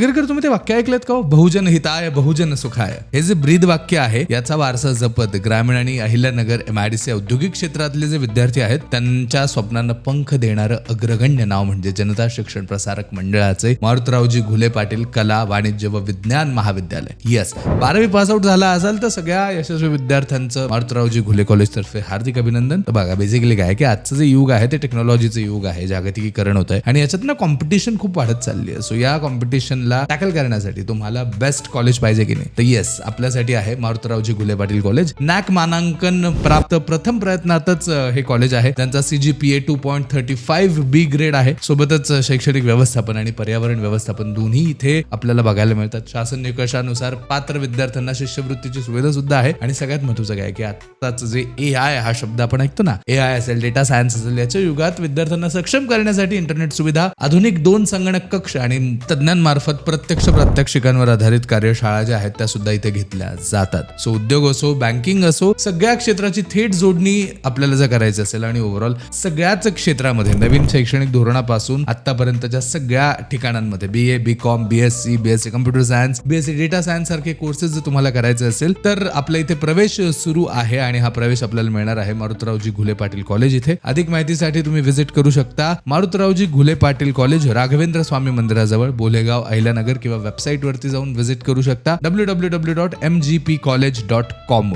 अगर तुम्ही ते वाक्य ऐकलेत का? बहुजन हिताय बहुजन सुखाय, हे जे ब्रीद वाक्य आहे याचा वारसा जपत ग्रामीण आणि अहिल्यानगर MIDC औद्योगिक क्षेत्रातले जे विद्यार्थी आहेत त्यांच्या स्वप्नांना पंख देणारं अग्रगण्य नाव म्हणजे जनता शिक्षण प्रसारक मंडळाचे मारुतरावजी घुले पाटील कला वाणिज्य व विज्ञान महाविद्यालय. यस, 12वी पास आउट झाला असाल तर सगळ्या यशस्वी विद्यार्थ्यांचं मारुतरावजी घुले कॉलेज तर्फे हार्दिक अभिनंदन. तर बघा बेसिकली काय की आजचं जे युग आहे ते टेक्नॉलॉजीचं युग आहे, जागतिकीकरण होत आहे आणि याच्यात ना कॉम्पिटिशन खूप वाढत चालली आहे. सो या कॉम्पिटिशनला टॅकल करण्यासाठी तुम्हाला बेस्ट कॉलेज पाहिजे की नाही, तर येस आपल्यासाठी आहे मारुतरावजी घुले पाटील कॉलेज. नॅक मानांकन प्राप्त प्रथम प्रयत्नातच हे कॉलेज आहे. त्यांचा CGPA 2.35 B ग्रेड आहे. सोबतच शैक्षणिक व्यवस्थापन आणि पर्यावरण व्यवस्थापन दोन्ही इथे आपल्याला बघायला मिळतात. शासन निकषानुसार पात्र विद्यार्थ्यांना शिष्यवृत्तीची सुविधा सुद्धा आहे. आणि सगळ्यात महत्त्वाचं काय की आताच जे AI हा शब्द आपण ऐकतो ना, AI असेल डेटा सायन्स असेल, याच्या युगात विद्यार्थ्यांना सक्षम करण्यासाठी इंटरनेट सुविधा, आधुनिक 2 संगणक कक्ष आणि तज्ञांमार्फत प्रत्यक्ष प्रात्यक्षिकांवर आधारित कार्यशाळा ज्या आहेत त्या सुद्धा इथे घेतल्या जातात. सो उद्योग असो, बँकिंग असो, सगळ्या क्षेत्राची थेट जोडणी आपल्याला जर करायची असेल आणि ओव्हरऑल सगळ्याच क्षेत्रामध्ये नवीन शैक्षणिक धोरणापासून आतापर्यंतच्या सगळ्या ठिकाणांमध्ये BA, BCom, BSc, BSc computer science, BSc data science सारखे कोर्सेस जर तुम्हाला करायचे असेल तर आपल्या इथे प्रवेश सुरू आहे आणि हा प्रवेश आपल्याला मिळणार आहे मारुतरावजी घुले पाटील कॉलेज इथे. अधिक माहितीसाठी तुम्ही व्हिजिट करू शकता मारुतरावजी घुले पाटील कॉलेज, राघवेंद्र स्वामी मंदिराजवळ, बोलेगाव, अहिल्यानगर, किंवा वेबसाईट वरती जाऊन व्हिजिट करू शकता www.mgpcollege.com.